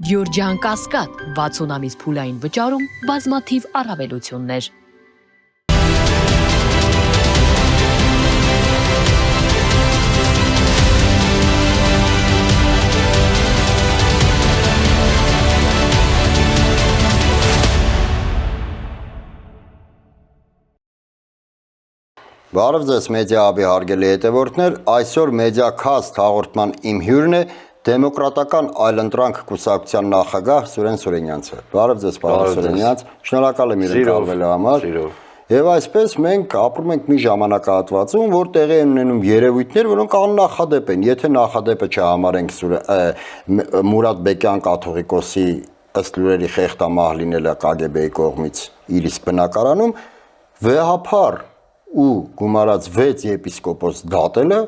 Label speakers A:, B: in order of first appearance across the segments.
A: Գյորջյան Կասկադ 60 ամիս փուլային վճարում բազմաթիվ առավելություններ։
B: Բարև ձեզ մեդիա հաբի հարգելի հետևորդներ, այսօր Մեդիակաստ հաղորդման իմ հյուրն է Դեմոկրատական այլընտրանք կուսակցության նախագահ Սուրեն Սուրենյանցը։ Բարև ձեզ, պարոն Սուրենյանց, շնորհակալ եմ իրեն կալվելու համար։ Եվ այսպես մենք ապրում ենք մի ժամանակահատվածում, որ տեղի են ունենում երևույթներ, որոնք աննախադեպ են, եթե նախադեպը չհամարենք Մուրադ Բեկյան կաթողիկոսի ըստ լուրերի խեղդամահ լինելը ԿԳԲ-ի կողմից իր իսկ բնակարանում, վեհափառ ու գումարած 6 եպիսկոպոս դատելը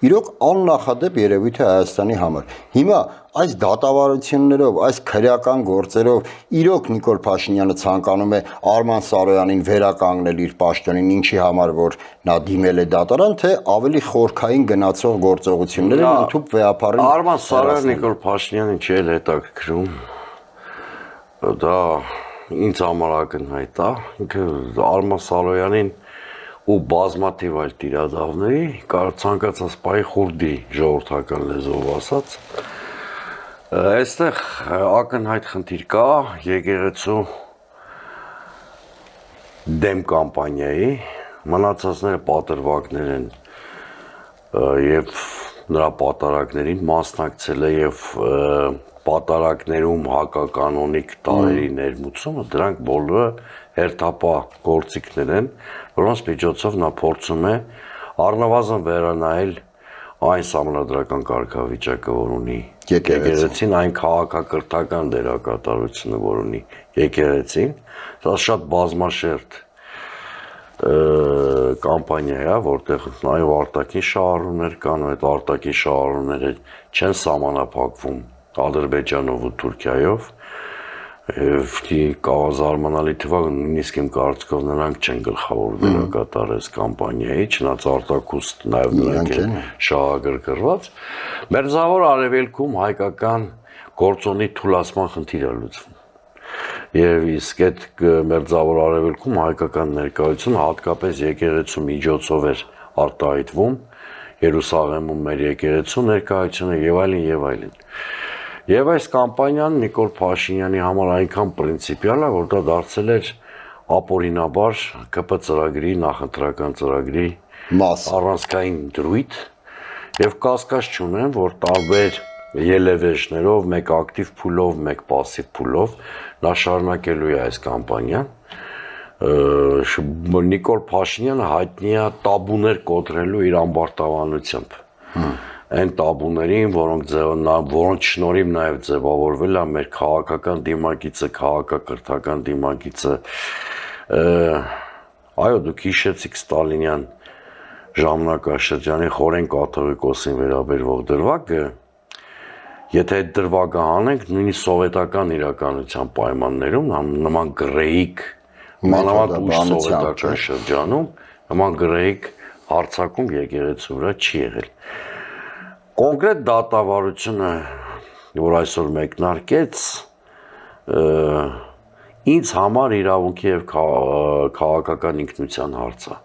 B: իրոք աննախադեպ երևույթ է Հայաստանի համար։ Հիմա այս դատավարություններով, այս քրեական գործերով իրոք Նիկոլ Փաշինյանը ցանկանում է Արման Սարոյանին վերականգնել իր պաշտոնին, ինչի համար որ նա դիմել է դատարան, թե ավելի խորքային գնացող գործողություններ են ընդհանուր վեհափառին։
C: Արման Սարոյանը Նիկոլ Փաշինյանին չի էլ հետաքրքրում։ Դա ինձ համար ակնհայտ է։ Ինքը Արման Սարոյանին ու բազմաթիվ այլ տիրադավների ցանկացած պահի խուրդի ժողովրդական լեզվով ասած այստեղ ակնհայտ խնդիր կա եկեղեցու դեմ կամպանիայի մնացածները պատրվակներ են եւ նրա պատարակներին մասնակցել է եւ պատարակներում հակականոնիկ տարերի ներմուծումը դրանք բոլորը հերթապահ գործիքներ են, որոնց միջոցով նա փորձում է առնվազն վերանայել այն սահմանադրական կարգավիճակը, որ ունի եկեղեցին, այն քաղաքակրթական դերակատարությունը, որ ունի եկեղեցին, դա շատ բազմաշերտ կամպանիա է, որտեղ նաև արտաքին շահառուներ կան, ու այդ արտաքին շահառուները չեն սահմանափակվում Ադրբեջանով ու Թուրքիայով, զարմանալի թվա նույնիսկ իմ կարծիքով նրանք չեն գլխավոր դերակատարել կամպանիայի, չնայած արտաքուստ նաև նրանք են շահագրգռված։ Մերձավոր Արևելքում հայկական գործոնի թուլացման խնդիր է լուծվում։ Եվ իսկ այդ Մերձավոր Արևելքում հայկական ներկայությունը հատկապես եկեղեցու միջոցով էր արտահայտվում, Երուսաղեմում մեր եկեղեցու ներկայությունը եւ այլն եւ այլն։ Եվ այս կամպանիան Նիկոլ Փաշինյանի համար այնքան պրինցիպիալ է, որ դա դարձել էր ապօրինաբար ԿՊ ծրագրի, նախընտրական ծրագրի առանցքային դրույթ եւ կասկած չունեմ, որ տարբեր ելևէջներով, մեկ ակտիվ փուլով, մեկ պասիվ փուլով նա շարունակելու է այս կամպանիան։ Նիկոլ Փաշինյանը հայտնի է տաբուներ կոտրելու իր ամբարտավանությամբ։ Այն տաբուներին, որոնց շնորհիվ նաև ձևավորվել է մեր քաղաքական դիմակիցը, քաղաքակրթական դիմակիցը։ Այո, դուք հիշեցիք Ստալինյան ժամանակաշրջանի խորեն կաթողիկոսին վերաբերող դրվագը, եթե այդ դրվագը հանենք, նույնիսկ սովետական իրականության պայմաններում, նման գրեհիկ, մանավանդ ուշ սովետական շրջանում, նման գրեհիկ հարձակում եկեղեցու վրա չի եղել։ Կոնկրետ դատավարությունը, որ այսօր մեկնարկեց, ինձ համար իրավունքի եւ քաղաքական ինքնության հարց է։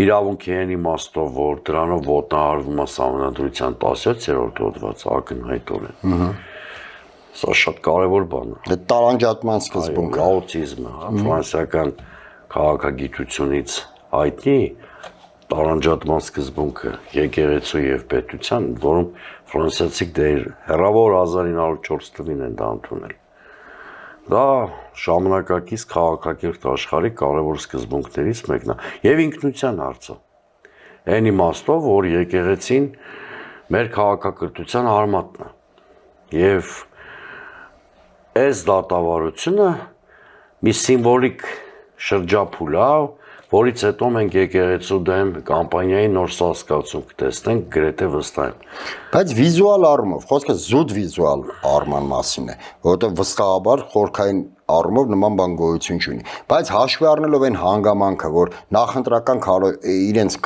C: Իրավունքի այն իմաստով, որ դրանով ոտնահարվում է Սահմանադրության 17-րդ հոդվածը ակնհայտորեն։ Սա շատ կարևոր բան է։
B: Դա տարանջատման սկզբունքը,
C: աուտիզմը, ֆրանսիական քաղաքագիտությունից հայտնի տարանջատման սկզբունքը եկեղեցու եւ պետության, որում ֆրանսիացիք դեր հեռավոր 1904 թվականին են դա ընդունել։ Դա ժամանակակից քաղաքակիրթ աշխարհի կարևոր սկզբունքներից մեկն է եւ ինքնության հարցը։ Այն իմաստով, որ եկեղեցին մեր քաղաքակրթության արմատն է։ Եվ այս դատավարությունը մի սիմվոլիկ շրջափուլ է, որից հետո մենք եկեղեցու դեմ կամպանիայի նոր սասկացում կտեսնենք գրեթե վստահ եմ։
B: Բայց վիզուալ առումով, խոսքը զուտ վիզուալ առման մասին է, որովհետև վստահաբար խորքային առումով նման բան գոյություն չունի, բայց հաշվի առնելով այն հանգամանքը, որ նախընտրական իրենց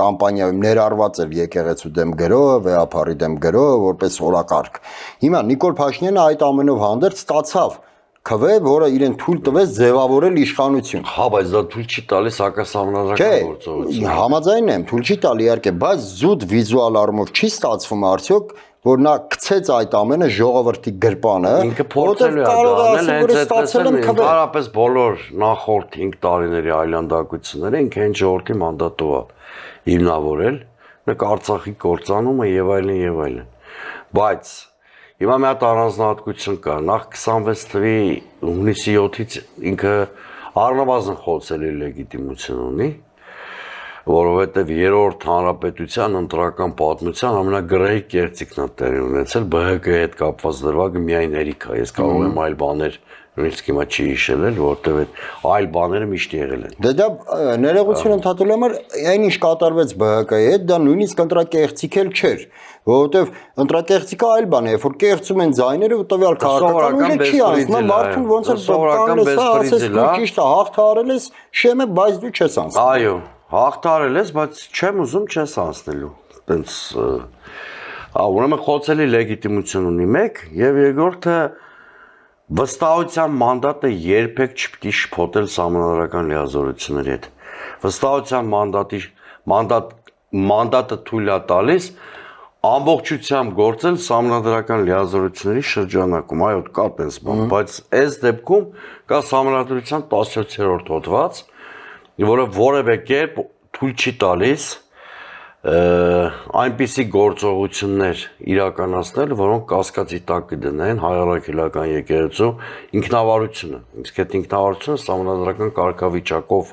B: կամպանիայում ներառված էր եկեղեցու դեմ գրոհը, վեհապարի դեմ գրոհը որպես օրակարգ։ Հիմա Նիկոլ Փաշինյանը այդ ամենով հանդերձ ստացավ քվե, որը իրեն թույլ տվեց ձևավորել իշխանություն։
C: Հա, բայց դա թույլ չի տալիս հակասահմանադրական գործողություն։
B: Համաձայն եմ, թույլ չի տալի իհարկե, բայց զուտ վիզուալ առումով չի ստացվում արդյոք, որ նա գցեց այդ ամենը ժողովրդի գրպանը,
C: ինքը փորձելու է դառնել հենց այդպես ընդհանրապես բոլոր նախորդ 5 տարիների այլանդակությունները ինքը հենց ժողովրդի մանդատով է հիմնավորել, նկ Արցախի կործանումը եւ այլն եւ այլն։ Բայց հիմա մի հատ առանձնահատկություն կա, նախ 26 թվականի հունիսի 7-ից ինքը առնվազն խոցելի լեգիտիմություն ունի, որովհետև երրորդ հանրապետության ընտրական պատմության ամենագրեհի կերծիքն է տեղի ունեցել ԲՀԿ-ի հետ կապված դրվագը միայն հերիք է, ես կարող եմ այլ բաներ նույնիսկ հիմա չի հիշել, որովհետև այլ բաները միշտ եղել են։
B: Դե դա ներողություն ընդհատելու համար այն ինչ կատարվեց ԲՀԿ-ի հետ, դա նույնիսկ ընտրակեղծիք էլ չէր, որովհետև ընտրակեղծիկը այլ բան է, որ կեղծում են ձայները ու տվյալ քաղաքական ուժը չի անցնում, մարդուն ոնց էլ ասես դու ճիշտ է հաղթահարել ես շեմը, բայց դու չես անցնում։
C: Այո, հաղթահարել ես, բայց չեմ ուզում չես անցնելու։ Տենց ուրեմն խոցելի լեգիտիմություն ունի մեկ, եւ երկրորդը վստահության մանդատը երբեք չպետք է շփոթել սահմանադրական լիազորությունների հետ։ Վստահության մանդատը թույլ է տալիս ամբողջությամբ գործել սահմանադրական լիազորությունների շրջանակում, այո, կա տես բան, բայց այս դեպքում կա սահմանադրության 17-րդ հոդված, որը որևէ կերպ թույլ չի տալիս այնպիսի գործողություններ իրականացնել, որոնք կասկածի տակ կդնեն հայ առաքելական եկեղեցու ինքնավարությունը։ Իսկ այդ ինքնավարությունը սահմանադրական կարգավիճակով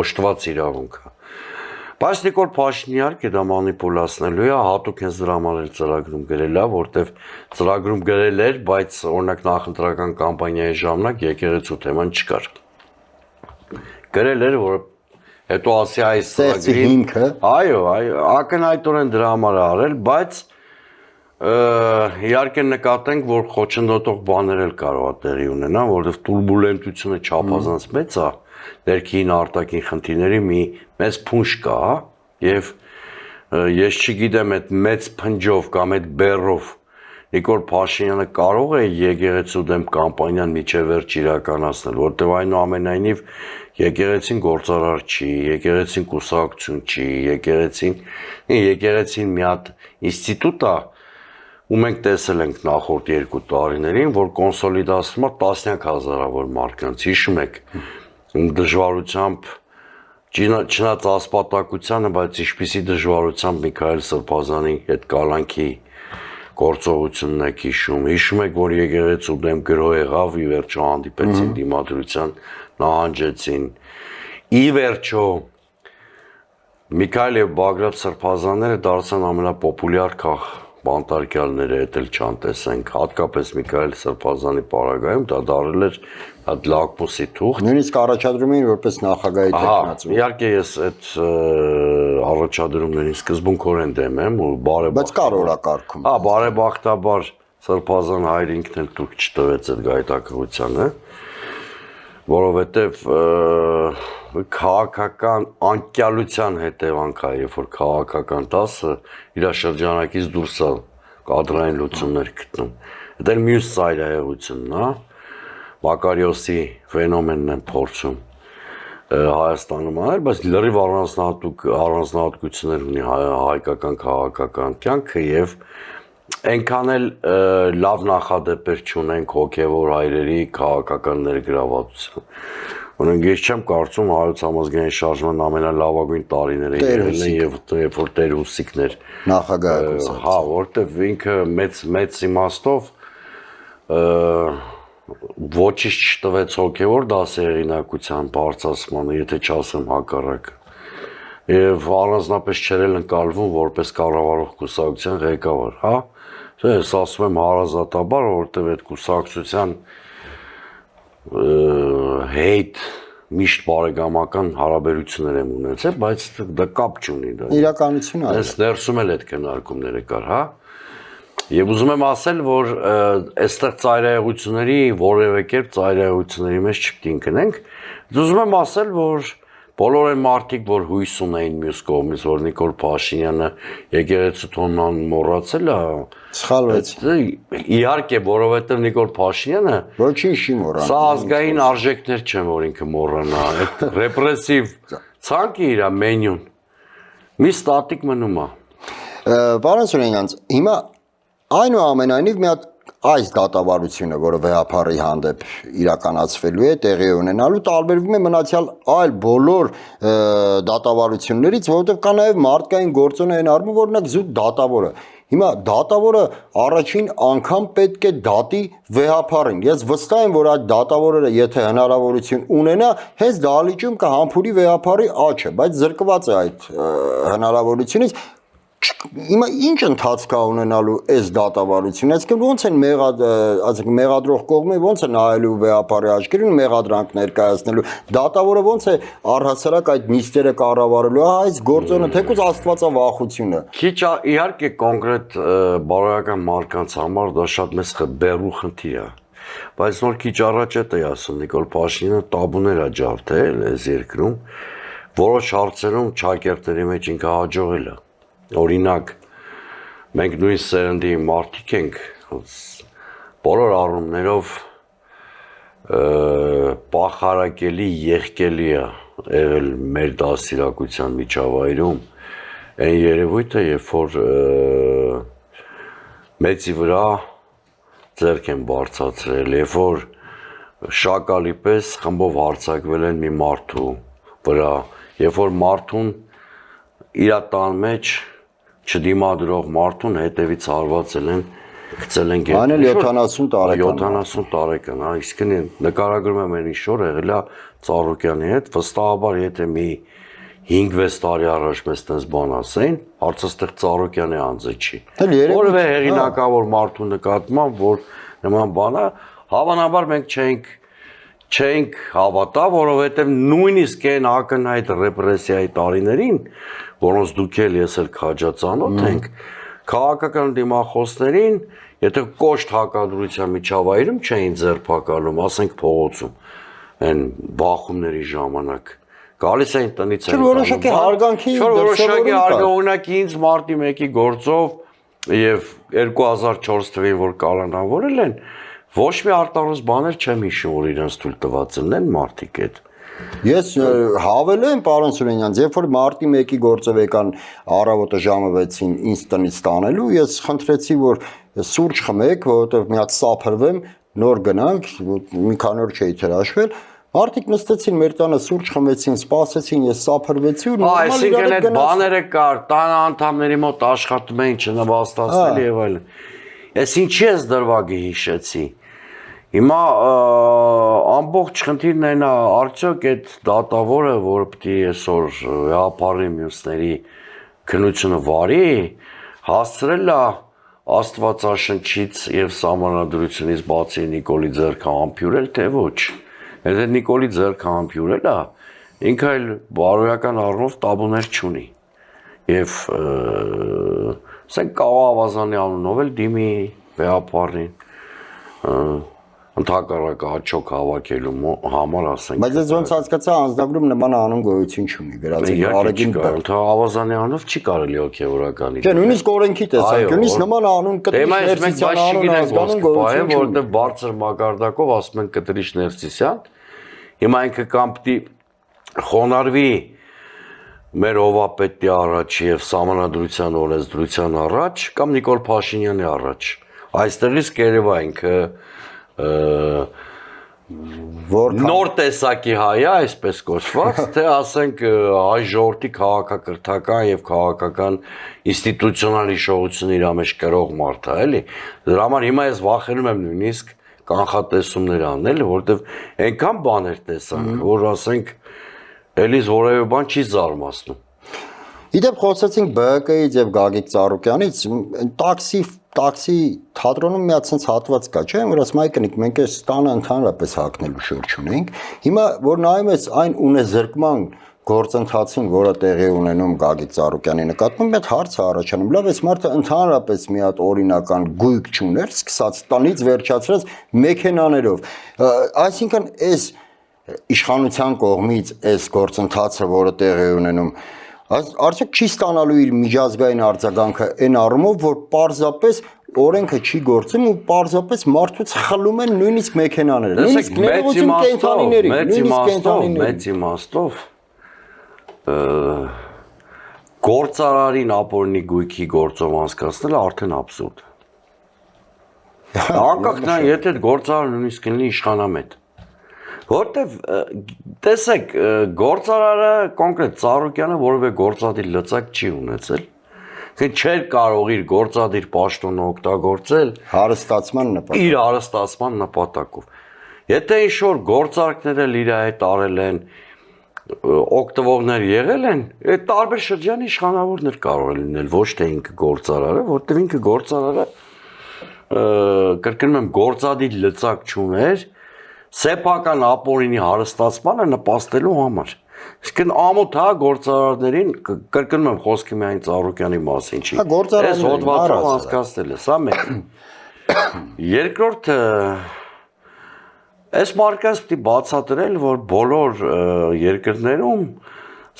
C: օժտված իրավունք է։ Բայց Նիկոլ Փաշինյանը իհարկե դա մանիպուլացնելու է, հատուկ հենց դրա համար էլ ծրագրում գրել է, որտեվ ծրագրում գրել էր, բայց օրինակ նախընտրական կամպանիայի ժամանակ եկեղեցու թեման չկար։ Գրել էր, որ հետո ասի այս ծրագրի
B: հիմքը,
C: այո, ակնհայտորեն դրա համար է արել, բայց իհարկե նկատենք, որ խոչընդոտող բաներ էլ կարող է տեղի ունենան, որովհետև տուրբուլենտությունը չափազանց մեծ է, ներքին արտաքին խնդիրների մի մեծ փունջ կա, եւ ես չգիտեմ այդ մեծ փնջով կամ այդ բեռով Նիկոլ Փաշինյանը կարող է եկեղեցու դեմ կամպանիան միջև վերջ իրականացնել, որտեղ այնուամենայնիվ եկեղեցին գործարար չի, եկեղեցին կուսակցություն չի, եկեղեցին մի հատ ինստիտուտ է, ու մենք տեսել ենք նախորդ 2 տարիներին, որ կոնսոլիդացվում է տասնյակ հազարավոր մարդկանց, հիշում եք, դժվարությամբ չնայած ասպատակությանը, բայց ինչպիսի դժվարությամբ Միքայել Սրբազանի այդ կալանքի գործողությունն եք հիշում եք, որ եկեղեցու դեմ գրոհ եղավ, ի վերջո հանդիպեցին դիմադրության, նահանջեցին, ի վերջո Միքայել եւ Բագրատ Սրբազանները դարձան ամենապոպուլյար բանտարկյալները, էդ էլ չանտեսենք, հատկապես Միքայել Սրբազանի պարագայում դա դարել էր հատ լակմուսի թուղթ։
B: Նույնիսկ առաջադրում էին որպես նախագահի տեխնացու։
C: Իհարկե ես այդ առաջադրումներին սկզբունքորեն դեմ եմ ու
B: բայց կար օրակարգում։
C: Բարեբախտաբար Սրբազան հայր ինքն էլ թույլ չտվեց այդ գայթակղությանը, որովհետև քաղաքական անկյալության հետևանք է, երբ որ քաղաքական դասը իր շրջանակից դուրս է կադրային լուծումներ գտնում։ Դա էլ մյուս ծայրահեղությունն է, Մակարիոսի ֆենոմենն են փորձում Հայաստանում անել, բայց լրիվ առանձնահատկություններ ունի հայկական քաղաքական կյանքը եւ այնքան էլ լավ նախադեպեր չունենք հոգեվոր հայրերի քաղաքական ներգրավվածության։ Օրինակ ես չեմ կարծում հայոց համազգային շարժման ամենալավագույն տարիները եղել են եւ երբ որ Տեր Հուսիկներ
B: նախագահը,
C: հա, որտեվ ինքը մեծ իմաստով ոչինչ չտվեց հոգեվոր դասեղինակության բարձրացմանը, եթե չասեմ հակառակը։ Եվ առանձնապես չէր ընկալվում որպես կառավարող կուսակցության ղեկավար, հա։ Ես ասում եմ հարազատաբար, որովհետև այդ կուսակցության հետ միշտ բարեկամական հարաբերություններ եմ ունեցել, բայց դա կապ չունի դա։
B: Իրականություն է։
C: Այս ներսում էլ այդ քննարկումները կար, հա։ Եվ ուզում եմ ասել, որ այստեղ ծայրահեղությունների որևէ կերպ ծայրահեղությունների մեջ չպետք է գնենք։ Ուզում եմ ասել, որ բոլոր այն մարդիկ, որ հույս ունեին մյուս կողմից, որ Նիկոլ Փաշինյանը եկեղեցու տոնն մոռացել է,
B: Սխալվեց։
C: իհարկե, որովհետև Նիկոլ Փաշինյանը
B: Ոչինչ չի մոռանում։
C: սա ազգային արժեքներ չեն, որ ինքը մոռանա, այդ ռեպրեսիվ ցանկը իր մենյուն մի ստատիկ մնում է։
B: Պարոն Սուրենյանց, հիմա այնուամենայնիվ մի հատ այս դատավարությունը, որը վեհապարի հանդեպ իրականացվելու է, տեղի ունենալու, տարբերվում է մնացյալ այլ բոլոր դատավարություններից, որովհետև կա նաև մարդկային գործոն այն առումով, օրինակ զուտ դատավորը։ Հիմա դատավորը առաջին անգամ պետք է դատի վեհապարին։ Ես վստահ եմ, որ այդ դատավորը, եթե հնարավորություն ունենա, հենց դահլիճում կհամբուրի վեհապարի աչքը, բայց զրկված է այդ հնարավորությունից։ Հիմա ինչ ընթացք կա ունենալու այս դատավարությունը, այսինքն ո՞նց են մեղադրող կողմը ո՞նց է նայելու վեհապարի աչքերին մեղադրանք ներկայացնելու, դատավորը ո՞նց է առհասարակ այդ նիստերը կառավարելու, այս գործոնը թեկուզ աստվածավախությունը։
C: Քիչ իհարկե կոնկրետ բարոյական մարդկանց համար դա շատ մեծ բեռու խնդիր է, բայց նոր քիչ առաջ էի ասում, Նիկոլ Փաշինյանը տաբուներ է ջարդել այս երկրում, որոշ հարցերում ճակերտների մեջ ինքը հաջողել է։ Օրինակ, մենք նույն սերնդի մարդիկ ենք, բոլոր առումներով պախարակելի, եղկելի է եղել մեր դաստիարակության միջավայրում այն երևույթը, երբ որ մեծի վրա ձեռք են բարձրացրել, երբ որ շակալի պես խմբով հարձակվել են մի մարդու վրա, երբ որ մարդուն իր տան մեջ չդիմադրող մարդուն հետևից հարվածել են, գցել են գետ։
B: Այն էլ 70 տարեկան։
C: 70 տարեկան, հա, իսկ նկարագրում եմ այն ինչ-որ եղել է Ծառուկյանի հետ, վստահաբար եթե մի 5-6 տարի առաջ մեզ տես բան ասեին, հարցաստեղ Ծառուկյանի անձը չի։ Որևէ հեղինակավոր մարդու նկատմամբ, որ նման բանը, հավանաբար մենք չենք հավատա, որովհետև նույնիսկ այն ակնհայտ ռեպրեսիայի տարիներին, որոնց դուք էլ ես էլ քաջածանոթ ենք, քաղաքական դիմախոսներին, եթե կոշտ հակադրության միջավայրում չէին ձերբակալում, ասենք փողոցում, այն բախումների ժամանակ, գալիս էին տնից էին
B: որոշակի հարգանքի
C: որոշակի հարգանքի ինձ մարտի 1-ի գործով եւ 2004 թվականին որ կալանավորել են, ոչ մի արտարոց բաներ չեմ հիշում, որ իրենց թույլ տված են մարդիկ այդ։
B: Ես հավելեմ, պարոն Սուրենյան, երբ որ մարտի 1-ի գործով եկան առավոտը ժամը 6-ին ինձ տնից տանելու, ես խնդրեցի, որ սուրճ խմեք, որովհետև մի հատ սափրվեմ, նոր գնանք, մի քանի օր չէի հրաշվել, մարդիկ նստեցին մեր տանը, սուրճ խմեցին, սպասեցին, ես սափրվեցի ու նորմալ
C: իրար այդ բաները կար, տան անդամների մոտ աշխատում էին չնվաստացնել եւ այլն։ Ես ինչի ես դրվագը հիշեցի։ Հիմա ամբողջ խնդիրն այն է, արդյոք այդ դատավորը, որ պետք է այսօր վեհապարի մյուսների քննությունը վարի, հասցրել է Աստվածաշնչից եւ սահմանադրությունից բացի Նիկոլի ձեռքը համբյուրել, թե ոչ։ Եթե Նիկոլի ձեռքը համբյուրել է, ինքը այլ բարոյական առումով տաբուներ չունի։ Եվ ասենք Կավա Ավազանի անունով էլ դիմի վեհապարին ընդհակառակը հաճոք հավաքելու համար ասենք։
B: Բայց ես ոնց հասկացա, անձնագրում նման անուն գոյություն չունի, գրածի Արեգին
C: Ավազանի անունով չի կարելի հոգևորականի։
B: Չէ, նույնիսկ օրենքի տեսանկյունից նման անուն կտրիչ Ներսիսյան անուն ազգանուն գոյություն չունի։
C: Որտեղ բարձր մակարդակով ասում են կտրիչ Ներսիսյան, հիմա ինքը կամ պիտի խոնարհվի մեր ովապետի առաջ եւ սահմանադրության օրենսդրության առաջ կամ Նիկոլ Փաշինյանի առաջ։ Այստեղից կերևա ինքը նոր տեսակի հայ է, այսպես կոչված, թե ասենք հայ ժողովրդի քաղաքակրթական եւ քաղաքական ինստիտուցիոնալ հիշողությունը իր մեջ կրող մարդ է, էլի։ Դրա համար հիմա ես վախենում եմ նույնիսկ կանխատեսումներ անել, որովհետեւ այնքան բաներ տեսանք, որ ասենք էլիս որևէ բան չի զարմացնում։
B: Իդեպ խոսեցինք ԲՀԿ-ից եւ Գագիկ Ծառուկյանից, տաքսի տաքսի թատրոնում մի հատ sense հատված կա, չէ՞, որ ասում այ կնիկ մենք այս տանը ընդհանրապես հակնելու շուրջ ունենք։ Հիմա որ նայում ես այն ունեզրկման գործընթացին, որը տեղի ունենում Գագիկ Ծառուկյանի նկատմամբ, մի հատ հարց է առաջանում։ Լավ, այս մարդը ընդհանրապես մի հատ օրինական գույք չուներ, սկսած տանից վերջացրած մեքենաներով։ Այսինքն այս իշխանության կողմից այս գործընթացը, որը տեղի ունենում, արդյոք չի ստանալու իր միջազգային արձագանքը այն առումով, որ պարզապես օրենքը չի գործում ու պարզապես մարդուց խլում են նույնիսկ մեքենաները, նույնիսկ ներողություն կենթանիների,
C: մեծ իմաստով գործարարին ապօրինի գույքի գործով անցկացնելը արդեն աբսուրդ է։ Անկախ նրանից, եթե այդ գործարարը նույնիսկ լինի իշխանամետ։ Որտեվ տեսեք, գործարարը կոնկրետ Ծառուկյանը որևէ գործադիր լծակ չի ունեցել։ Չէր կարող իր գործադիր պաշտոնը օգտագործել իր հարստացման նպատակով։ Եթե ինչ-որ գործարքներ էլ իր հետ արել են, օգտվողներ եղել են, այդ տարբեր շրջանի իշխանավորներ կարող են լինել, ոչ թե ինքը գործարարը, որտեղ ինքը գործարարը կրկնում եմ գործադիր լծակ չուներ, սեփական ապօրինի հարստացմանը նպաստելու համար։ Իսկ ամոթ հա գործարարներին կրկնում եմ խոսքի միայն Ծառուկյանի մասին չի։ Այս հոդվածով անցկացնել է, սա մեկ։ Երկրորդը այս մարկած պիտի բացատրել, որ բոլոր երկրներում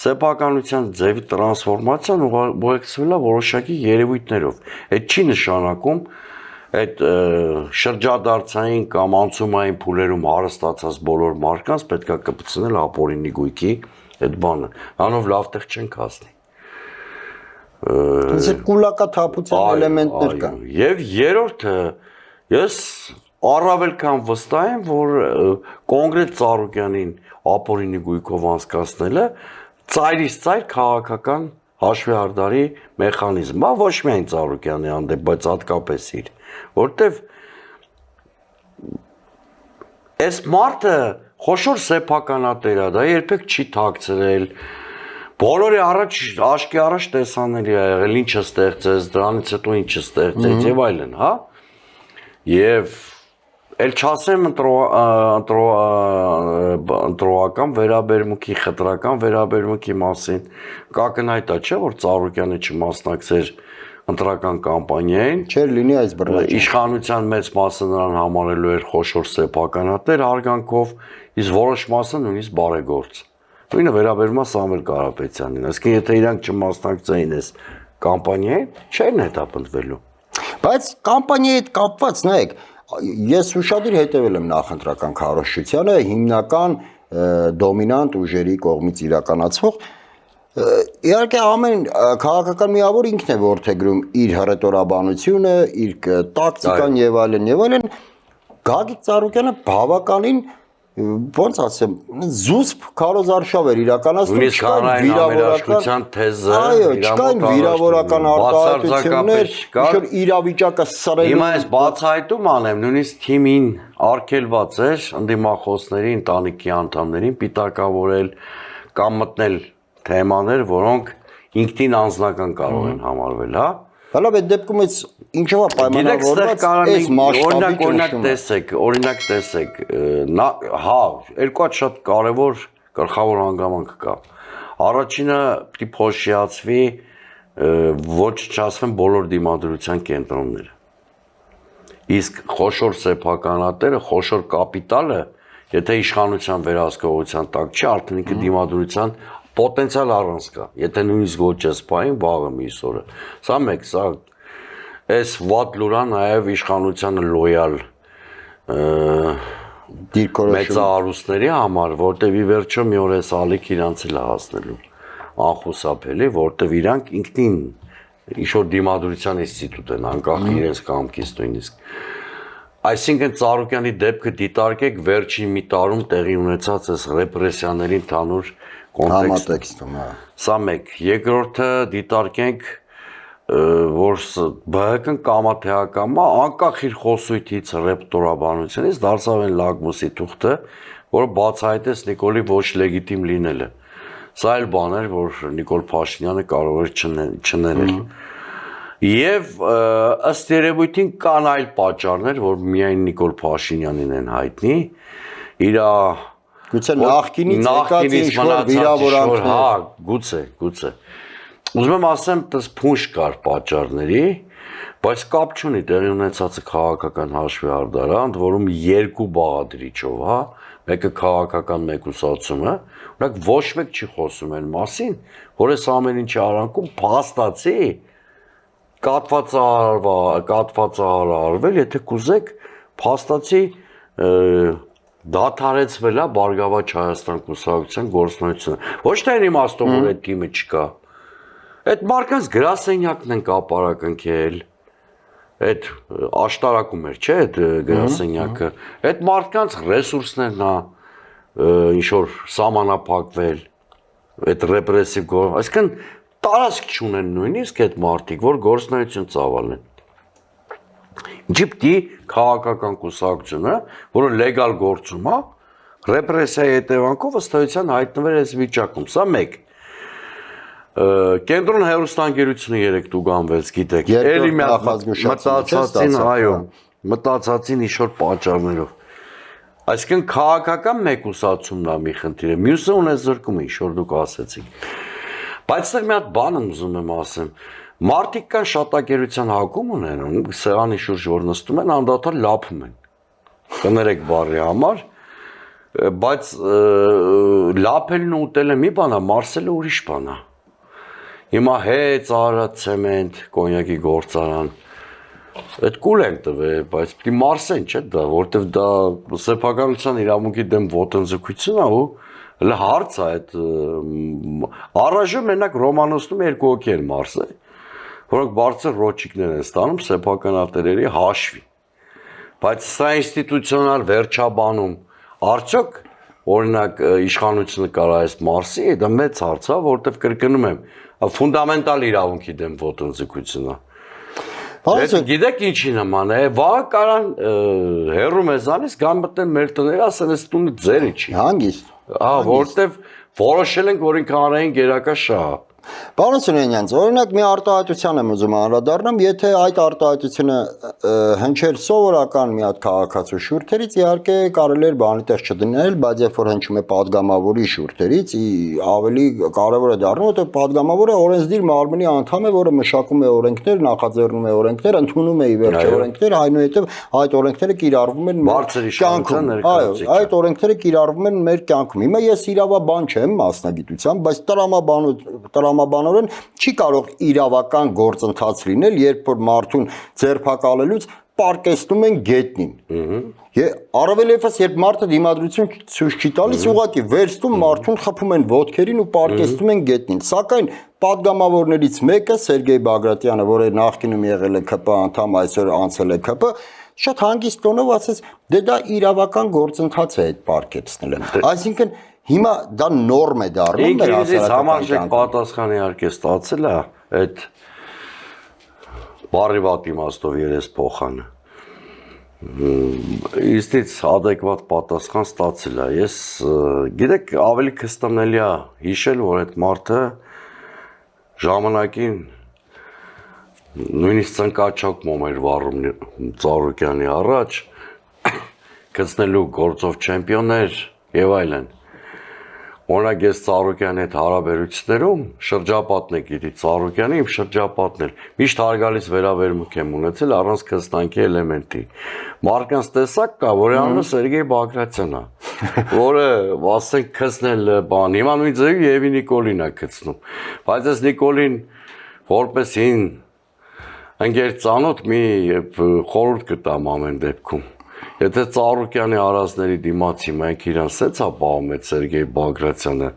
C: սեփականության ձևի տրանսֆորմացիան ուղեկցվել է որոշակի երևույթներով։ Այդ չի նշանակում այդ շրջադարձային կամ անցումային փուլերում հարստացած բոլոր մարկանց պետք է կպցնել ապօրինի գույքի այդ բանը։ Անով լավ տեղ չենք հասնի։
B: Իսկ կուլակաթափության էլեմենտներ կան։
C: Եվ երրորդը ես առավել քան վստահ եմ, որ կոնկրետ Ծառուկյանին ապօրինի գույքով անցկացնելը ծայրից ծայր քաղաքական հաշվեհարդարի մեխանիզմ, ոչ միայն Ծառուկյանի հանդեպ, բայց հատկապես իր, որտեվ այս մարդը խոշոր սեփականատեր է, դա երբեք չի թաքցրել, բոլորի առաջ աշկի առաջ տեսանելի է եղել, ինչը ստեղծեց, դրանից հետո ինչը ստեղծեց եւ այլն, հա։ Եվ էլ չասեմ ընտրողական վերաբերմունքի, խտրական վերաբերմունքի մասին, կակնհայտ է, չէ, որ Ծառուկյանը չմասնակցեր ընտրական կամպանիային,
B: չէր լինի այս բռնաճը։
C: Իշխանության մեծ մասը նրան համարելու էր խոշոր սեփականատեր հարգանքով, իսկ որոշ մասը նույնիսկ բարեգործ։ Նույնը վերաբերում է Սամվել Կարապետյանին, այսինքն եթե իրանք չմասնակցեին այս կամպանիային, չէին հետապնդվելու։
B: Բայց կամպանիայի հետ կապված, նայեք, ես ուշադիր հետևել եմ նախընտրական քարոզչությանը, հիմնական դոմինանտ ուժերի կողմից իրականացվող իհարկե ամեն քաղաքական միավոր ինքն է որդեգրում իր հռետորաբանությունը, իր տակտիկան եւ այլն, Գագիկ Ծառուկյանը բավականին ոնց ասեմ, զուսպ քարոզարշավ էր իրականացնում,
C: վիրավորական թեզը,
B: չկային վիրավորական արտահայտություններ, ինչ-որ իրավիճակը սրելու։
C: Հիմա այս բացահայտում անեմ, նույնիսկ թիմին արգելված էր ընդդիմախոսների ընտանիքի անդամներին պիտակավորել կամ մտնել թեմաներ, որոնք ինքնին անձնական կարող են համարվել, հա։
B: Հələ այդ դեպքում այս ինչով է պայմանավորված այս մասշտաբի
C: օրինակ տեսեք, հա, երկու հատ շատ կարևոր գլխավոր հանգամանք կա։ Առաջինը պիտի փոշիացվի, ոչ չասվեն բոլոր դիմադրության կենտրոնները։ Իսկ խոշոր սեփականատերը, խոշոր կապիտալը, եթե իշխանության վերահսկողության տակ չի, արդեն ինքը դիմադրության պոտենցիալ առանց կա, եթե նույնիսկ ոչ ես պային, վաղը մյուս օրը։ Սա մեկ, սա այս վատ լուրա նաև իշխանությանը լոյալ մեծահարուստների համար, որտեվ ի վերջո մի օր այս ալիք իրանց էլ հասնելու անխուսափելի, որտեվ իրանք ինքնին ինչ-որ դիմադրության ինստիտուտ են, անկախ իրենց կամքից նույնիսկ։ Այսինքն Ծառուկյանի դեպքը դիտարկեք վերջին մի տարում տեղի ունեցած այս ռեպրեսիաների ընդհանուր
B: համատեքստում, հա։
C: Սա մեկ, երկրորդը դիտարկենք, որ ԲՀԿ-ն կամա-թե-ակամա անկախ իր խոսույթից, ռեպտորաբանությունից դարձավ են լակմուսի թուղթը, որը բացահայտեց Նիկոլի ոչ լեգիտիմ լինելը։ Սա էլ բան էր, որ Նիկոլ Փաշինյանը կարող էր չներել։ Եվ ըստ երևույթին կան այլ պատճառներ, որ միայն Նիկոլ Փաշինյանին են հայտնի, իր
B: Գուցե նախկինից եկած ինչ-որ վիրավորանքներ։
C: Հա, գուցե։ Ուզում եմ ասեմ, դες փունջ կար պատճառների, բայց կապ չունի տեղի ունեցածը քաղաքական հաշվի արդարանդ, որում երկու բաղադրիչով, հա, մեկը քաղաքական մեկուսացումը, օրինակ ոչ մեկ չի խոսում այն մասին, որ այս ամեն ինչի արանքում փաստացի կատվածարարվել, եթե կուզեք, փաստացի դադարեցվել է Բարգավաճ Հայաստան կուսակցության գործունեությունը։ Ոչ թե այն իմաստով, որ այդ թիմը չկա։ Այդ մարդկանց գրասենյակն են կապարակնքել, այդ աշտարակում էր, չէ, այդ գրասենյակը, այդ մարդկանց ռեսուրսներն է ինչ-որ սահմանափակվել, այդ ռեպրեսիվ գործ, այսինքն տարածք չունեն նույնիսկ այդ մարդիկ, որ գործունեություն ծավալեն։ Ինչի պիտի քաղաքական կուսակցությունը, որը լեգալ գործում է, ռեպրեսիայի հետևանքով ըստ էության հայտնվել այս վիճակում, սա մեկ։ Կենտրոն հեռուստաընկերությունը 3 տուգանվեց, գիտեք, էլի մի հատ մտածածին, այո, մտածածին ինչ-որ պատճառներով։ Այսինքն քաղաքական մեկուսացումն է մի խնդիրը, մյուսը ունես զրկումը, ինչ-որ դուք ասեցիք։ Բայց այստեղ մի հատ բան ուզում եմ ասեմ, մարդիկ կան շատակերության հակում ունեն, սեղանի շուրջ որ նստում են, անդադար լափում են, կներեք բառի համար, բայց լափելն ու ուտելը մի բան է, մարսելը ուրիշ բան է։ Հիմա հեծ արած ցեմենտ, կոնյակի գործարան, այդ կուլ են տվել, բայց պիտի մարսեն, չէ՞ դա, որտեվ դա սեփականության իրավունքի դեմ ոտնձգություն է ու հələ հարց է այդ առայժմ մենակ Ռոմանոսնում 2 հոգի են մարսել, որոնք բարձր ռոճիկներ են ստանում սեփականատերերի հաշվի։ Բայց սա ինստիտուցիոնալ վերջաբանում արդյոք օրինակ իշխանությունը կարա այս մարսի, դա մեծ հարց է, որտեվ կրկնում եմ, ֆունդամենտալ իրավունքի դեմ ոտնձգություն է։ Գիտեք ինչի նման է, վաղը կարան հեռու մեզանից գան մտնել մեր տները, ասեն այս տունը ձերը չի։
B: Հանգիստ։
C: Հա, որտեվ որոշել ենք, որ ինքը հանրային գերակա շահ։
B: Պարոն Սուրենյան, օրինակ մի արտահայտության եմ ուզում անդրադառնամ, եթե այդ արտահայտությունը հնչեր սովորական մի հատ քաղաքացու շուրթերից, իհարկե կարելի էր բանի տեղ չդնել, բայց երբ որ հնչում է падգամավորի շուրթերից, ավելի կարևոր է դառնում, որտեղ падգամավորը օրենսդիր մարմնի անդամ է, որը մշակում է օրենքներ, նախաձեռնում է օրենքներ, ընդունում է ի վերջո օրենքներ, այնուհետև այդ օրենքները կիրառվում են մեր կյանքում։ Այո, այդ օրենքները կիրառվում են մեր կյանքում։ Հիմա ես իրավաբան չեմ մասնագիտությամբ, բայց տրամաբանորեն չի կարող իրավական գործընթաց լինել, երբ որ մարդուն ձերբակալելուց պարկեստում են գետնին։ Առավել եւս երբ մարդը դիմադրություն ցույց չի տալիս, ուղղակի վերստում մարդուն խփում են ոտքերին ու պարկեստում են գետնին։ Սակայն падգամավորներից մեկը Սերգեյ Բագրատյանը, որը նախկինում եղել է ԿՊ անդամ, այսօր անցել է ԿՊ, շատ հանգիստ տոնով ասեց, դե դա իրավական գործընթաց է այդ պարկեստները։ Այսինքն հիմա դա նորմ է դառնում մեր հասարակական
C: համարժեք պատասխան իհարկե ստացել է այդ բարի վատ իմաստով երես փոխանը։ Իստից adekvat պատասխան ստացել է։ Ես գիտեք ավելի կստանելի է հիշել, որ այդ մարդը ժամանակին նույնիսկ ծնկաչոկում էր վառում Ծառուկյանի առաջ, գցնելու գործով չեմպիոններ եւ այլն։ Օրինակ ես Ծառուկյանի հետ հարաբերություններում շրջապատն է գիտի Ծառուկյանի իմ շրջապատն էլ միշտ հարգալից վերաբերմունք եմ ունեցել առանց կստանքի էլեմենտի։ Մարդկանց տեսակ կա, որի անունը Սերգեյ Բագրատյանն է, որը ասենք քցնել բան, հիմա նույն ձևի Եվի Նիկոլին է քցնում։ Բայց այս Նիկոլին որպես հին ընկեր ծանոթ մի խորհուրդ կտամ ամեն դեպքում։ Եթե Ծառուկյանի արածների դիմացի մենք իրան սեցա պահում այդ Սերգեյ Բագրատյանը,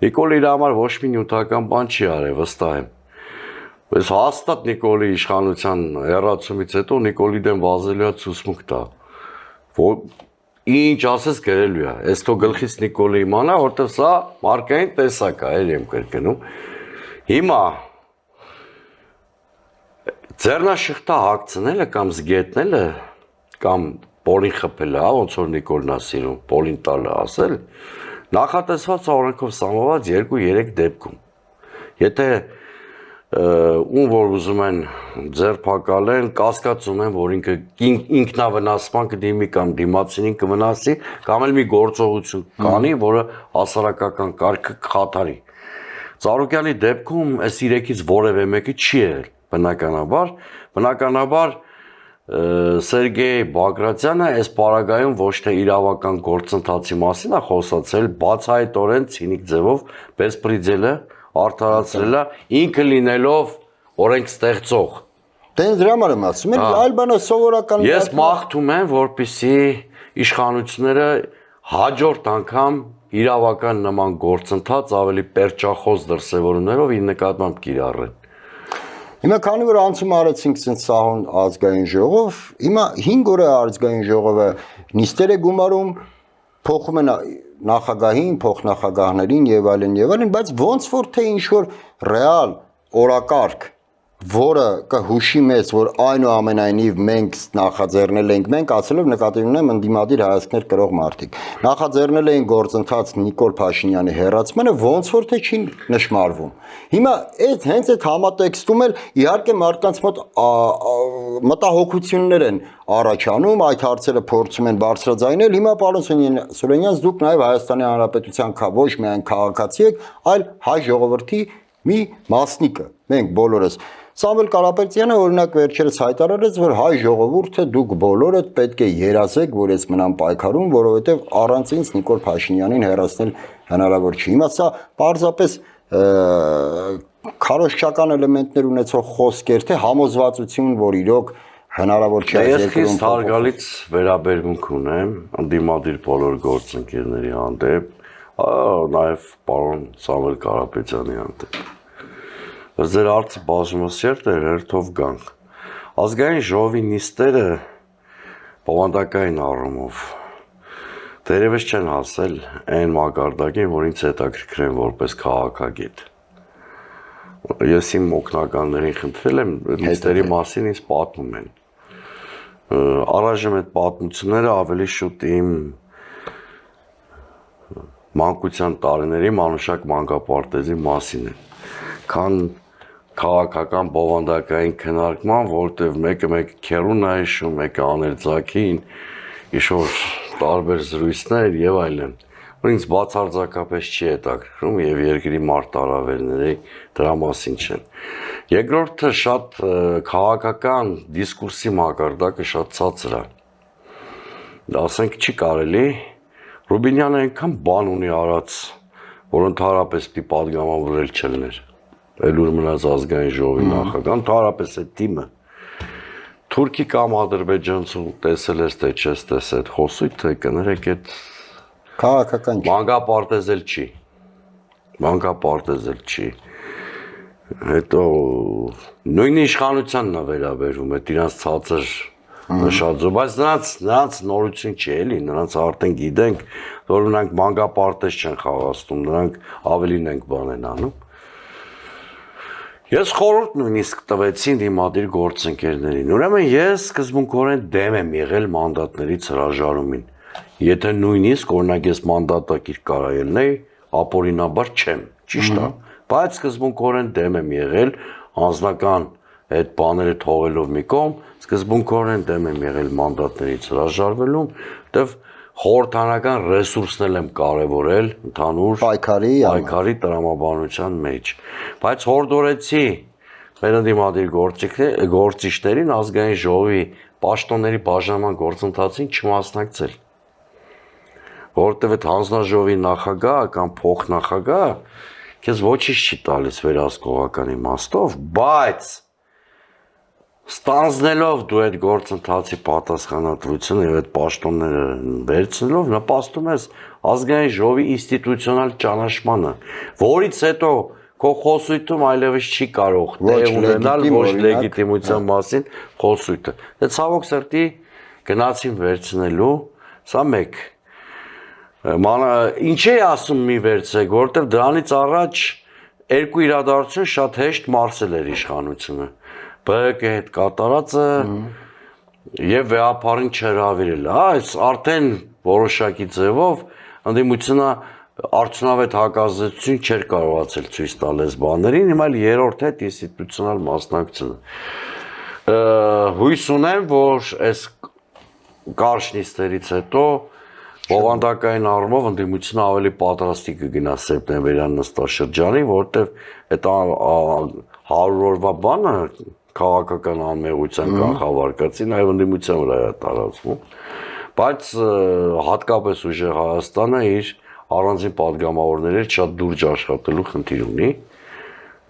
C: Նիկոլը իր համար ոչ մի նյութական բան չի արել, վստահ եմ։ Բայց հաստատ Նիկոլի իշխանության հեռացումից հետո Նիկոլի դեմ վազելու է ցուսմուկ տա։ Որ ինչ ասես գրելու է, այս թո գլխից Նիկոլը իմանա, որտեղ սա մարկային տեսակ է, էլ եմ կրկնում։ Հիմա ձեռնաշղթա հագցնելը կամ զգետնելը կամ Պոլին խփելը, ոնց որ Նիկոլն է սիրում, Պոլին տալը ասել, նախատեսված օրենքով սահմանված 2-3 դեպքում։ Եթե ում որ ուզում են ձերբակալեն, կասկածում են, որ ինքնավնասման կդիմի կամ դիմացինին կվնասի, կամ էլ մի գործողություն կանի, որը հասարակական կարգը կխաթարի։ Ծառուկյանի դեպքում այս 3-ից որևէ մեկը չի եղել, բնականաբար Սերգեյ Բագրատյանը այս պարագայում ոչ թե իրավական գործընթացի մասին է խոսացել, բացահայտորեն ցինիկ ձևով բեսպրիդելը արդարացրել է ինքը լինելով օրենք ստեղծող։
B: Դե դրա համար եմ ասում, այլ բանը սովորական։
C: Ես մաղթում եմ, որպեսզի իշխանությունները հաջորդ անգամ իրավական նման գործընթաց ավելի պերճախոս դրսևորումներով ի նկատմամբ կիրառեն։
B: Հիմա քանի որ անցում արեցինք ցենց սահուն ազգային ժողով, հիմա 5 օրը ազգային ժողովը նիստեր է գումարում, փոխում են նախագահին, փոխնախագահներին եւ այլն, բայց ոնց որ թե ինչ որ ռեալ օրակարգ, որը կհուշի մեզ, որ այնուամենայնիվ մենք նախաձեռնել ենք, մենք ասելով նկատի ունեմ ընդդիմադիր հայացքներ կրող մարդիկ, նախաձեռնել էին գործընթաց Նիկոլ Փաշինյանի հեռացմանը, ոնց որ թե չի նշмарվում։ Հիմա հենց այդ համատեքստում էլ իհարկե մարդկանց մոտ մտահոգություններ են առաջանում, այդ հարցերը փորձում են բարձրաձայնել։ Հիմա պարոն Սուրենյան, դուք նաև Հայաստանի Հանրապետության ոչ միայն քաղաքացի եք, այլ հայ ժողովրդի մի մասնիկը, մենք բոլորս։ Սամվել Կարապետյանը օրինակ վերջերս հայտարարեց, որ հայ ժողովուրդը դուք բոլորդ պետք է երազեք, որ ես մնամ պայքարում, որովհետև առանց ինձ Նիկոլ Փաշինյանին հեռացնել հնարավոր չի։ Հիմա սա պարզապես քարոզչական էլեմենտներ ունեցող խոսքեր, թե համոզվածություն, որ իրոք հնարավոր չի այս երկրում։
C: Ես հարգալից վերաբերմունք ունեմ ընդդիմադիր բոլոր գործընկերների հանդեպ, նաև պարոն Սամվել Կարապետյանի հանդեպ։ Ձեր հարցը բազմասերտ է, հերթով գանք։ Ազգային ժողովի նիստերը բովանդակային առումով դերևս չեն հասել այն մակարդակին, որ ինձ հետաքրքրեն որպես քաղաքագետ։ Ես իմ օգնականներին խնդրել եմ նիստերի մասին ինձ պատմում են։ Առայժմ այդ պատմությունները ավելի շուտ իմ մանկության տարիների մանուշակ մանկապարտեզի մասին են, քան քաղաքական բովանդակային քննարկման, որտեղ մեկը քերուն է հիշում, մեկը աներձակին, ինչ-որ տարբեր զրույցներ եւ այլն, որ ինձ բացարձակապես չի հետաքրքրում եւ երկրի մարտահրավերների դրա մասին չեն։ Երկրորդը շատ քաղաքական դիսկուրսի մակարդակը շատ ցածր է։ Ասենք չի կարելի Ռուբինյանը այնքան բան ունի արած, որ ընդհանրապես պիտի պատգամավորել չլներ։ Էլ ուր մնաց ազգային ժողովի նախագահ, ընդհանրապես այդ թիմը թուրքի կամ ադրբեջանցու տեսել ես թե չես տեսել այդ խոսույթը, կներեք այդ
B: քաղաքական
C: մանկապարտեզել չի։ Մանկապարտեզել չի։ Հետո նույն իշխանությանն է վերաբերվում, այդ իրանց ցածր նշածով, բայց նրանց նորություն չի էլի, նրանց արդեն գիտենք, որ նրանք մանկապարտեզ չեն խաղացնում, նրանք ավելին ենք բան են անում։ Ես խորհուրդ նույնիսկ տվեցի դիմադիր գործընկերներին։ Ուրեմն ես սկզբունքորեն դեմ եմ եղել մանդատներից հրաժարումին։ Եթե նույնիսկ օրինակ ես մանդատակիր կարա ելնեի, ապօրինաբար չեմ, ճիշտ է, բայց սկզբունքորեն դեմ եմ եղել անձնական այդ բաները թողելով մի կողմ, սկզբունքորեն դեմ եմ եղել մանդատներից հրաժարվելուն, որտեվ խորհրդանական ռեսուրսն եմ կարևորել ընդհանուր պայքարի տրամաբանության մեջ, բայց հորդորեցի մեր ընդդիմադիր գործիչներին ազգային ժողովի պաշտոնների բաժանման գործընթացին չմասնակցել, որովհետև այդ հանձնաժողովի նախագահ կամ փոխնախագահ քեզ ոչինչ չի տալիս վերահսկողական իմաստով, բայց ստանձնելով դու այդ գործընթացի պատասխանատվությունը եւ այդ պաշտոնները վերցնելով նպաստում ես ազգային ժողովի ինստիտուցիոնալ ճանաչմանը, որից հետո քո խոսույթում այլևս չի կարող տեղ ունենալ ոչ լեգիտիմության մասին խոսույթը։ Դե ցավոք սրտի գնացին վերցնելու, սա մեկ։ Ինչ է ասում մի վերցեք, որովհետեւ դրանից առաջ երկու իրադարձություն շատ հեշտ մարսել էր իշխանությունը։ ԲՀԿ հետ կատարածը եւ վեհապարին չհրավիրել։ Այս արդեն որոշակի ձևով ընդդիմությունը արդյունավետ հակազդեցություն չէր կարողացել ցույց տալ այս բաներին, հիմա էլ երրորդ հետ ինստիտուցիոնալ մասնակցությունը։ Հույս ունեմ, որ այս կարճ նիստերից հետո բովանդակային առումով ընդդիմությունը ավելի պատրաստի կգնա սեպտեմբերյան նստաշրջանի, որովհետև այդ 100 օրվա բանը քաղաքական անմեղության կանխավարկածի նաև ընդդիմության վրա է տարածվում, բայց հատկապես ուժեղ Հայաստանը իր առանձին падգամավորների շատ դուրջ աշխատելու խնդիր ունի,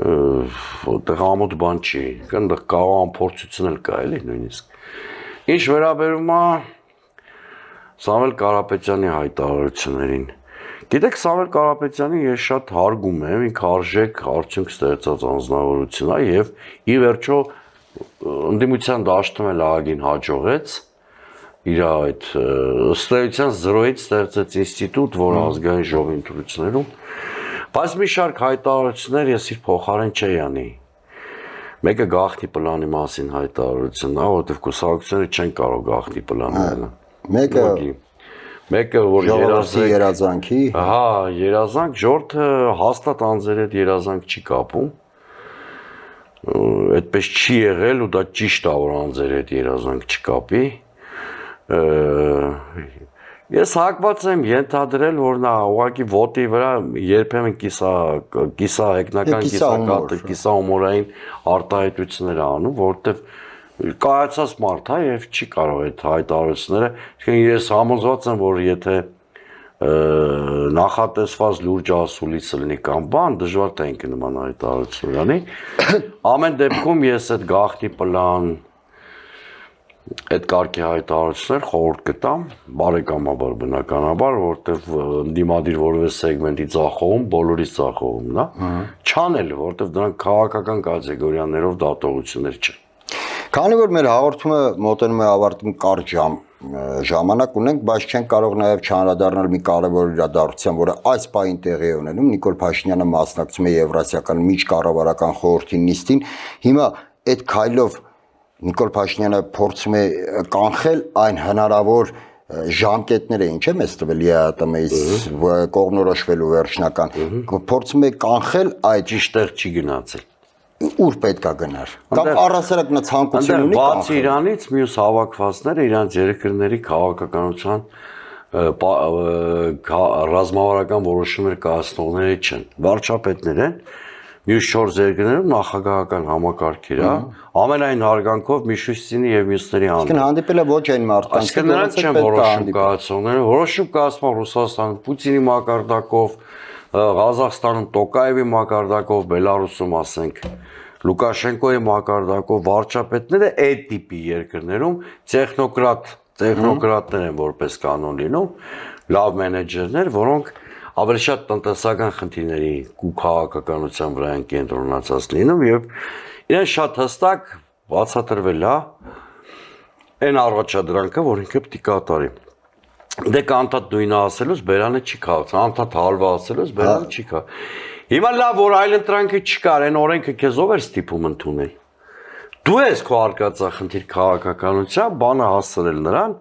C: որտեղ ամոթ բան չի, այնտեղ կարող անփորձություն էլ կա էլի նույնիսկ։ Ինչ վերաբերում է Սամվել Կարապետյանի հայտարարություններին։ Գիտեք, Սամվել Կարապետյանի ես շատ հարգում եմ, ինքը արժեք արդյունք ստեղծած անձնավորություն է եւ ի վերջո ընդդիմության դաշտում էլ ագին հաջողեց իր այդ ըստ էության 0-ից ստեղծեց ինստիտուտ, որը ազգային ժողովի ընտրություններում, բայց մի շարք հայտարարություններ ես իր փոխարեն չէի անի։ Մեկը գաղթի պլանի մասին հայտարարությունն է, որովհետև կուսակցությունները չեն կարող գաղթի պլան ունենալ։ Մեկը որ
B: երազանքի,
C: հա, երազանք, ժողովուրդը հաստատ անձերի հետ երազանք չի կապում։ Այդպես չի եղել ու դա ճիշտ է, որ անձերի հետ երազանք չկապի։ Ես հակված եմ ենթադրել, որ նա ուղղակի ոտի վրա երբեմն կիսահեգնական, կիսահումորային արտահայտություններ է անում, որովհետև կայացած մարդ է եւ չի կարող այդ հայտարարությունները, այսինքն ես համոզված եմ, որ եթե նախատեսված լուրջ ասուլիսը լինի կամ բան, դժվար թե ինքը նման հայտարարություն անի։ Ամեն դեպքում ես այդ գաղթի պլան այդ կարգի հայտարարություններ խորհուրդ կտամ, բարեկամաբար բնականաբար, որովհետև ընդդիմադիր որևէ սեգմենտի ձախողում, բոլորից ձախողումն է, չանել, որովհետև դրանք քաղաքական կատեգորիաներով դատողություններ չեն։
B: Քանի որ մեր հաղորդումը մոտենում է ավարտին կարճ ժամանակ ունենք, բայց չենք կարող նաև չանդրադառնալ մի կարևոր իրադարձության, որը այս պահին տեղի է ունենում, Նիկոլ Փաշինյանը մասնակցում է Եվրասիական միջկառավարական խորհրդի նիստին։ Հիմա այդ քայլով Նիկոլ Փաշինյանը փորձում է կանխել այն հնարավոր ժամկետները, ինչ է մեզ տվել ԵԱՏՄ-ից կողմնորոշվելու վերջնական, փորձում է կանխել այդ
C: ճիշտ տեղ չի գնացել։
B: Ուր պետք է գնար։ Կամ առասարակ նա ցանկություն ունի կանխել։
C: Բացի իրանից մյուս հավաքվածները իրանց երկրների քաղաքականության ռազմավարական որոշումներ կայացնողները չեն։ Վարչապետներ են, մյուս 4 երկրներում նախագահական համակարգեր է, ամենայն հարգանքով Միշուստինի եւ մյուսների անունով։
B: Այսինքն հանդիպել է ոչ այն մարդկանց,
C: այսինքն նրանք չեն որոշում կայացնողները, որոշում կայացնում Ռուսաստանում Պուտինի մակարդակով, Ղազախստանում Տոկաևի մակարդակով, Բելարուսում ասենք Լուկաշենկոյի մակարդակով վարչապետները այդ տիպի երկրներում տեխնոկրատներ են որպես կանոն լինում, լավ մենեջերներ, որոնք ավելի շատ տնտեսական խնդիրների ու քաղաքականության վրա են կենտրոնացած լինում եւ իրեն շատ հստակ բացատրվել է այն առաջադրանքը, որ ինքը պետք է կատարի։ Դե կանտատ նույնը ասելուց բերանը չի քաղաց, անդադ հալվա ասելուց բերանը չի կա։ Հիմա լավ, որ այլընտրանքը չկար, այն օրենքը քեզ ով էր ստիպում ընդունել։ Դու ես քո արկածախնդիր քաղաքականության բանը հասցրել նրան,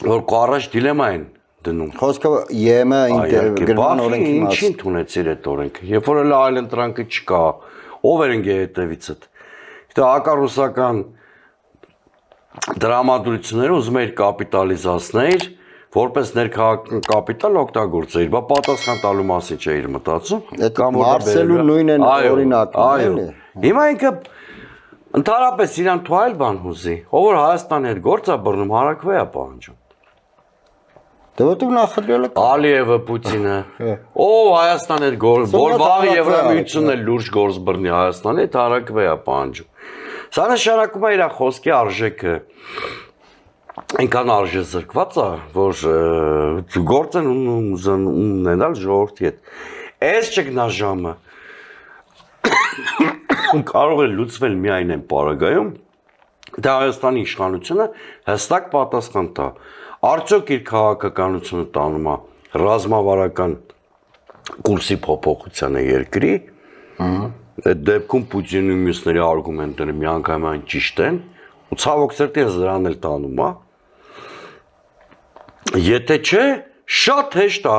C: որ քո առաջ դիլեմա են դնում։
B: Խոսքը ԵՄ գրման օրենքի մասին։
C: Ինչի ընդունեցիր այդ օրենքը։ Երբ որ էլ այլընտրանքը չկա, ով էր ընկե հետևիցդ։ Դա հակառուսական դրամատուրգությունները ուզում էր կապիտալիզացնել, որպես ներքաղաքական կապիտալ օգտագործեիր, բա պատասխան տալու մասին չէիր մտածում։
B: Կամ Մարսելու նույնն օրինակն է։
C: Հիմա ինքը ընդհանրապես իրան թու այլ բան ուզի, ով որ Հայաստանի հետ գործ է բռնում, հարակվե է պահանջում։
B: Դե որտեղ նախադրյալը
C: Ալիևը, Պուտինը, ով Հայաստանի հետ գործ, որ վաղ Եվրամիությունն էլ լուրջ գործ բռնի Հայաստանի հետ, հարակվե է պահանջում։ Սա նշանակում է իր խոսքի արժեքը այնքան արժեզրկված է, որ գործ են ունենալ ժողովրդի հետ։ Այս ճգնաժամը կարող է լուծվել միայն այն պարագայում, թե Հայաստանի իշխանությունը հստակ պատասխան տա։ Արդյոք իր քաղաքականությունը տանում է ռազմավարական կուրսի փոփոխությանը երկրի, այդ դեպքում Պուտինի ու մյուսների արգումենտները միանգամայն ճիշտ են, ու ցավոք սրտի դրան էլ տանում է։ Եթե չէ, շատ հեշտ է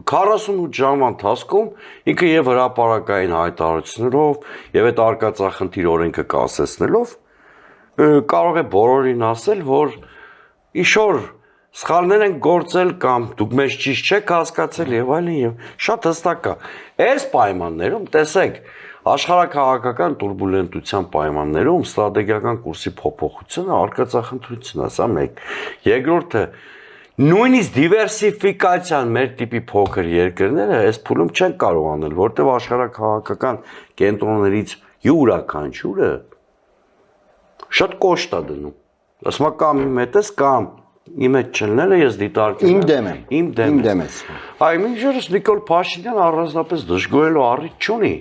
C: 48 ժամվա ընթացքում ինքը եւ հրապարակային հայտարարություններով եւ այդ արկածախնդիր օրենքը կասեցնելով կարող է բոլորին ասել, որ իշոր սխալներ են գործել կամ դուք մեզ ճիշտ չեք հասկացել եւ այլն եւ շատ հստակ է։ Այս պայմաններում տեսեք աշխարհակաղակական турբուլենտության պայմաններում ստրատեգիական կուրսի փոփոխությունը արկածախնդրություն է, սա մեկ։ Երկրորդը նույնիսկ դիվերսիֆիկացիան մեր տիպի փոքր երկրները այս փուլում չեն կարող անել, որտեղ աշխարհակաղակական կենտրոններից յուրաքանչյուրը շատ կոշտ է դնում։ Ասում եմ կամ իմ հետ ես կամ իմ հետ չլները ես դիտարկեմ։
B: Իմ դեմ ես։
C: Այ մինչերս Նիկոլ Փաշինյան առանձնապես դժգոհելու առիթ չունի։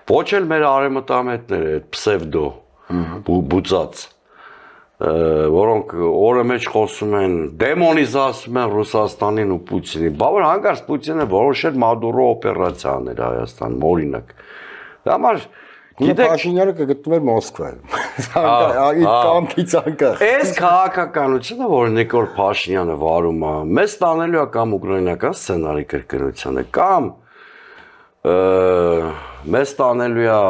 C: Ոչ էլ մեր արևմտամետները այդ պսևդո բուծած որոնք օրը մեջ խոսում են դեմոնիզացում են Ռուսաստանին ու Պուտինին, բա որ հանկարծ Պուտինը որոշել Մադուրո օպերացիա աներ Հայաստանում, օրինակ։ Դա համար
B: գիտեք Փաշինյանը կգտնվեր Մոսկվայում։ Այդ կամքից անկախ։
C: Այս քաղաքականությունը, որ Նիկոլ Փաշինյանը վարում է, մեզ տանելու է կամ ուկրաինական սցենարի կրկնությանը, կամ մեզ տանելու է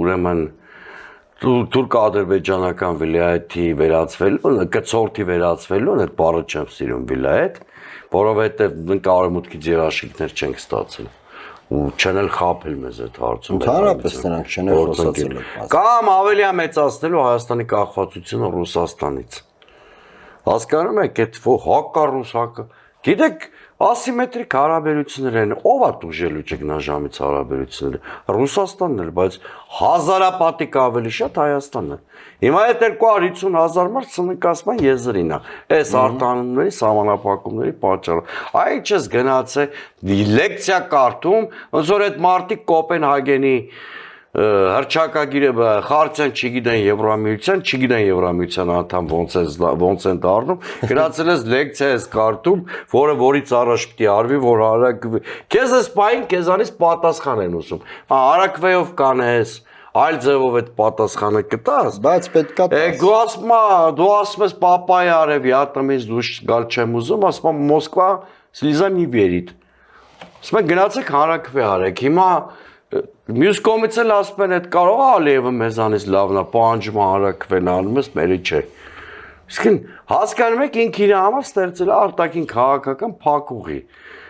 C: ուրեմն Թուրք-ադրբեջանական վիլայեթի վերածվելուն, կցորդի վերածվելուն, այդ բառը չեմ սիրում վիլայեթ, որովհետև կարմուտքից երաշխիքներ չենք ստացել ու չեն էլ խաբել մեզ այդ հարցում։
B: Ընդհանրապես նրանք չեն խոսացել։
C: Կամ ավելի է մեծացնելու Հայաստանի կախվածությունը Ռուսաստանից։ Հասկանում եք, այդ հակառուս հակը։ Գիտեք, ասիմետրիկ հարաբերություններ են, ով է դուժելու ճգնաժամից հարաբերությունները։ Ռուսաստանն էր, բայց հազարապատիկ ավելի շատ Հայաստանն է։ Հիմա այդ 250,000 մարդ սնկացման եզրին է։ Այս արտանումների, սահմանափակումների պատճառով։ Այ ինչ ես գնացել լեկցիա կարդում, ոնց որ այդ մարտիկ Կոպենհագենի հռչակագիրը խարցեն չգիտեն Եվրամիության, չգիտեն Եվրամիության անդամ ոնց են դառնում, գնացել ես լեկցիա ես կարդում, որից առաջ պիտի արվի, որ հարակվի։ Քեզ էս պահին քեզանից պատասխան են ուզում։ Հարակվեով կանես, այլ ձևով այդ պատասխանը կտաս։
B: Բայց պետքա
C: դու ասում ես պապայ արև, յատնից դուրս գալ չեմ ուզում, ասում եմ Մոսկվա, слеза не верит։ Ասում եմ գնացեք հարակվե արեք։ Հիմա մյուս կողմից էլ ասում են, այդ կարող է Ալիևը մեզանից լավն է, պահանջում հարակվեն անում ես, մերի չէ։ Իսկ հասկանում եք ինքը իր համար ստեղծել է արտաքին քաղաքական փակուղի։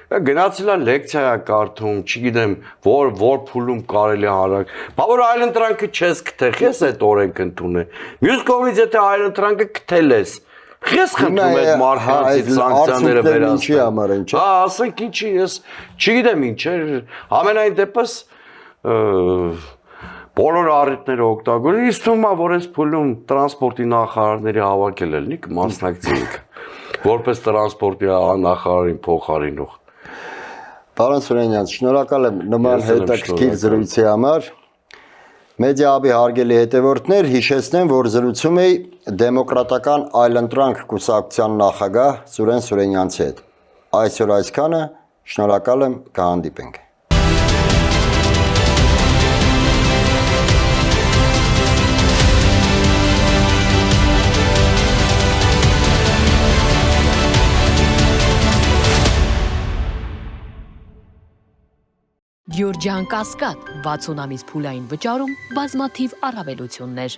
C: Գնացել է լեկցիա կարդում, չգիտեմ, որ փուլում կարելի է հարակ։ Բա որ այլընտրանքը չես գտել, ես այդ օրենք ընդունել։ Մյուս կողմից եթե այլընտրանքը գտել ես, ես խնդրում եմ մարդկանցից սանկցիաները վերացնել։ Հա, ասենք ինչի, ես չգիտեմ ինչ է, ամենայն դեպս բոլոր առիթները օգտագործել, իսկ թվում է, որ այս փուլում տրանսպորտի նախարարների հավաքել ելնի կմասնակցենք, որպես տրանսպորտի նախարարին փոխարինող։
B: Պարոն Սուրենյան, շնորհակալ եմ նման հետաքրքիր զրույցի համար։ Մեդիա-հաբի հարգելի հետևորդներ, հիշեցնեմ, որ զրուցում էի Դեմոկրատական այլընտրանք կուսակցության նախագահ Սուրեն Սուրենյանցի հետ։ Այսօր այսքանը, շնորհակալ եմ, կհանդիպենք։
A: Գյուրջան Կասկադ 60 ամիս փուլային վճարում բազմաթիվ առավելություններ։